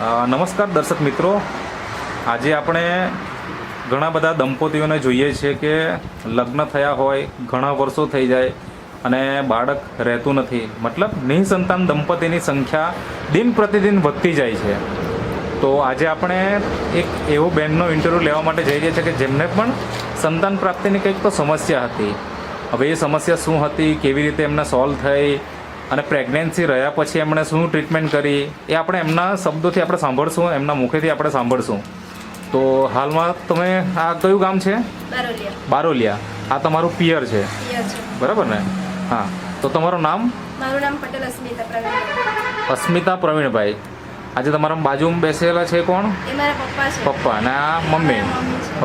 નમસ્કાર દર્શક મિત્રો, આજે આપણે ઘણા બધા દંપતીઓને જોઈએ છીએ કે લગ્ન થયા હોય, ઘણા વર્ષો થઈ જાય અને બાળક રહેતું નથી. મતલબ નિસંતાન દંપતીની સંખ્યા દિન પ્રતિદિન વધતી જાય છે. તો આજે આપણે એક એવો બહેનનો ઇન્ટરવ્યૂ લેવા માટે જઈ રહ્યા છીએ કે જેમને પણ સંતાન પ્રાપ્તિની કંઈક તો સમસ્યા હતી. હવે એ સમસ્યા શું હતી, કેવી રીતે એમને સોલ્વ થઈ અને પ્રેગ્નન્સી રહ્યા પછી એમણે શું ટ્રીટમેન્ટ કરી, એ આપણે એમના શબ્દોથી આપણે સાંભળશું, એમના મુખેથી આપણે સાંભળશું. તો હાલમાં તમે આ કયું ગામ છે? બારોલિયા. આ તમારું પિયર છે, બરાબર ને? હા. તો તમારું નામ? મારું નામ પટેલ અસ્મિતા પ્રવીણભાઈ. અસ્મિતા પ્રવીણભાઈ. આજે તમારા બાજુમાં બેસેલા છે કોણ? એ મારા પપ્પા છે. પપ્પા અને આ મમ્મી.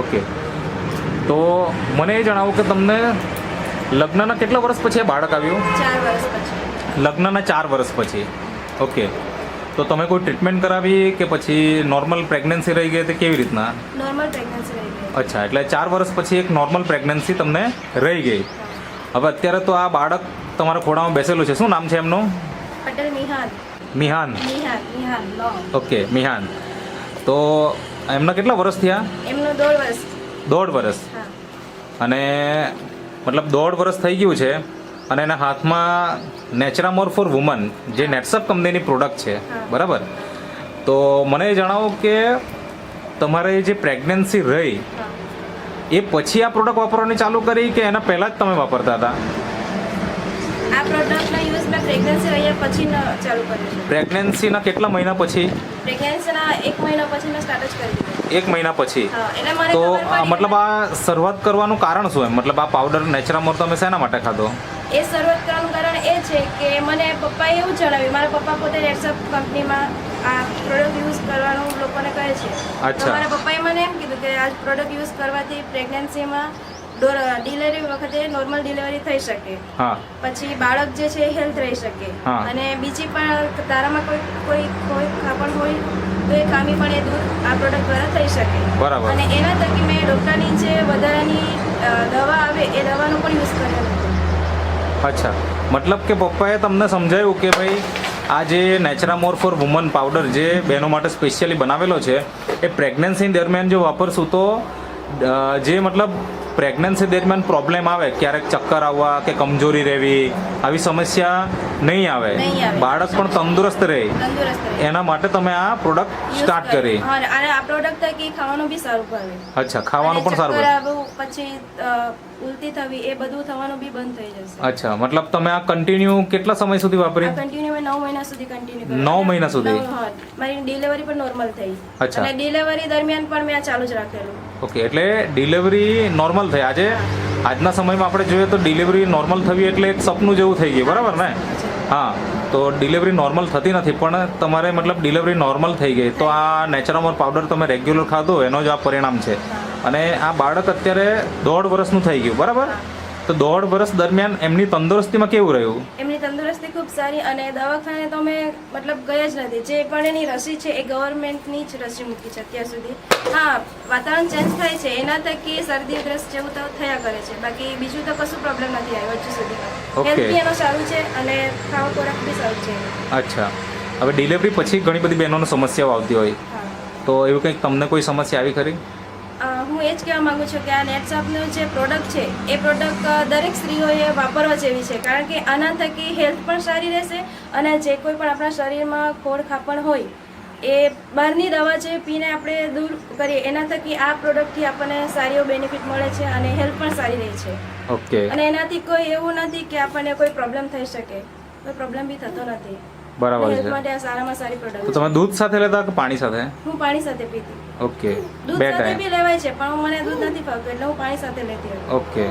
ઓકે. તો મને એ જણાવો કે તમને લગ્નના કેટલા વર્ષ પછી આ બાળક આવ્યું? 4 વર્ષ પછી. લગ્નના 4 વર્ષ પછી. ઓકે. તો તમે કોઈ ટ્રીટમેન્ટ કરાવી કે પછી નોર્મલ પ્રેગ્નન્સી રહી ગઈ હતી, કેવી રીતના? નોર્મલ પ્રેગ્નન્સી રહી ગઈ. અચ્છા, એટલે 4 વર્ષ પછી એક નોર્મલ પ્રેગ્નન્સી તમને રહી ગઈ. હવે અત્યારે તો આ બાળક તમારા ખોળામાં બેસેલું છે, શું નામ છે એમનું? પટેલ મિહાન. મિહાન. ઓકે, મિહાન. તો એમના કેટલા વર્ષ થયા? એમનું 1.5 વર્ષ. 1.5 વર્ષ. હા. અને મતલબ 1.5 વર્ષ થઈ ગયું છે અને એના હાથમાં નેચરામોર ફોર વુમન જે નેટસપ કંપનીની પ્રોડક્ટ છે, બરાબર? તો મને જણાવો કે તમારે જે પ્રેગ્નન્સી રહી એ પછી આ પ્રોડક્ટ વાપરવાની ચાલુ કરી કે એના પહેલાં જ તમે વાપરતા હતા? આ પ્રોડક્ટનો યુઝ મેં પ્રેગ્નન્સી રહ્યા પછી ચાલુ કર્યો છે. પ્રેગ્નન્સીના કેટલા મહિના પછી? પ્રેગ્નન્સીના 1 મહિના પછી મેં સ્ટાર્ટ જ કરી દીધું. 1 મહિના પછી. હા, એટલે મને તો ખબર પડી. મતલબ આ શરૂઆત કરવાનું કારણ શું? એમ મતલબ આ પાવડર નેચરામોર તમે શેના માટે ખાધો? એ શરૂઆત કરવાનું કારણ એ છે કે મને પપ્પાએ એવું જણાવ્યું, મારા પપ્પા પોતે નેટસપ કંપનીમાં આ પ્રોડક્ટ યુઝ કરવાનું લોકોને કહે છે. તો મારા પપ્પાએ મને એમ કીધું કે આ પ્રોડક્ટ યુઝ કરવાથી પ્રેગ્નન્સીમાં ડિલિવરી વખતે નોર્મલ ડિલિવરી થઈ શકે, પછી બાળક જે છે હેલ્થ રહી શકે, અને બીજી પણ તારામાં કોઈ ખાપણ હોય તો એ ખામી પણ એ દૂર આ પ્રોડક્ટ દ્વારા થઈ શકે. બરાબર. અને એના થકી મેં ડૉક્ટરની જે વધારાની દવા આવે એ દવાનો પણ યુઝ કર્યો હતો. અચ્છા, મતલબ કે પપ્પાએ તમને સમજાયું કે ભાઈ આ જે નેચરામોર ફોર વુમન પાવડર જે બહેનો માટે સ્પેશિયલી બનાવેલો છે એ પ્રેગ્નન્સી દરમિયાન જો વાપરશું તો જે મતલબ પ્રેગ્નન્સી દરમિયાન પ્રોબ્લેમ આવે, ક્યારેક ચક્કર આવવા કે કમજોરી રહેવી, આવી સમસ્યા નહીં આવે, બાળક પણ તંદુરસ્ત રહે, એના માટે તમે આ પ્રોડક્ટ સ્ટાર્ટ કરી. અને આ પ્રોડક્ટ થકી ખાવાનું બી સારું ભાવે. અચ્છા, ખાવાનું પણ સારું ભાવે. પછી ઉલટી થવી એ બધું થવાનું બી બંધ થઈ જશે. અચ્છા, મતલબ તમે આ કન્ટિન્યુ કેટલા સમય સુધી વાપરી? કન્ટિન્યુ મેં 9 મહિના સુધી કન્ટિન્યુ. 9 મહિના સુધી? મારી ડિલિવરી પણ નોર્મલ થઈ. અચ્છા. અને ડિલિવરી દરમિયાન પણ મેં આ ચાલુ જ રાખેલું. ઓકે, એટલે ડિલિવરી નોર્મલ થઈ. આજના સમયમાં આપણે જોઈએ તો ડિલિવરી નોર્મલ થવી એટલે એક સપનું જેવું થઈ ગયું, બરાબર ને? હા. તો ડિલિવરી નોર્મલ થતી નથી, પણ તમારે મતલબ ડિલિવરી નોર્મલ થઈ ગઈ તો આ નેચરામોર પાવડર તમે રેગ્યુલર ખાધો એનો જ આ પરિણામ છે. અને આ બાળક અત્યારે 1.5 વર્ષનું થઈ ગયું, બરાબર? તો 1.5 વર્ષ દરમિયાન એમની તંદુરસ્તીમાં કેવું રહ્યું? એમની તંદુરસ્તી ખૂબ સારી, અને દવાખાને તો અમે મતલબ ગયા જ નથી. જે પણ એની રસી છે એ ગવર્મેન્ટની જ રસી મૂકી છે અત્યાર સુધી. હા, વાતાવરણ ચેન્જ થાય છે એના થકી શરદી ઉધરસ જેવું તો થયા કરે છે, બાકી બીજું તો કશું પ્રોબ્લેમ નથી આવ્યો હજુ સુધી. હેલ્થ બી એનો સારું છે અને ખાવા ખોરાક બી સારું છે. અચ્છા. હવે ડિલિવરી પછી ઘણી બધી બહેનોને સમસ્યાઓ આવતી હોય, તો એવું કંઈક તમને કોઈ સમસ્યા આવી ખરી? હું એ જ કહેવા માંગુ છું કે આ નેટસપનું જે પ્રોડક્ટ છે એ પ્રોડક્ટ દરેક સ્ત્રીઓએ વાપરવા જેવી છે, કારણ કે આના થકી હેલ્થ પણ સારી રહેશે અને જે કોઈ પણ આપણા શરીરમાં ખોડ ખાપણ હોય એ બહારની દવા જે પીને આપણે દૂર કરીએ એના થકી આ પ્રોડક્ટથી આપણને સારી બેનિફિટ મળે છે અને હેલ્થ પણ સારી રહે છે. ઓકે. અને એનાથી કોઈ એવું નથી કે આપણને કોઈ પ્રોબ્લેમ થઈ શકે, કોઈ પ્રોબ્લેમ બી થતો નથી. બરાબર છે. હેલ્થ માટે આ સારામાં સારી પ્રોડક્ટ. તો તમે દૂધ સાથે લેતા કે પાણી સાથે? હું પાણી સાથે પીતી. ઓકે. દૂધ સાથે બી લેવાય છે પણ મને દૂધ નથી ફાવતું એટલે હું પાણી સાથે લેતી હતી. ઓકે.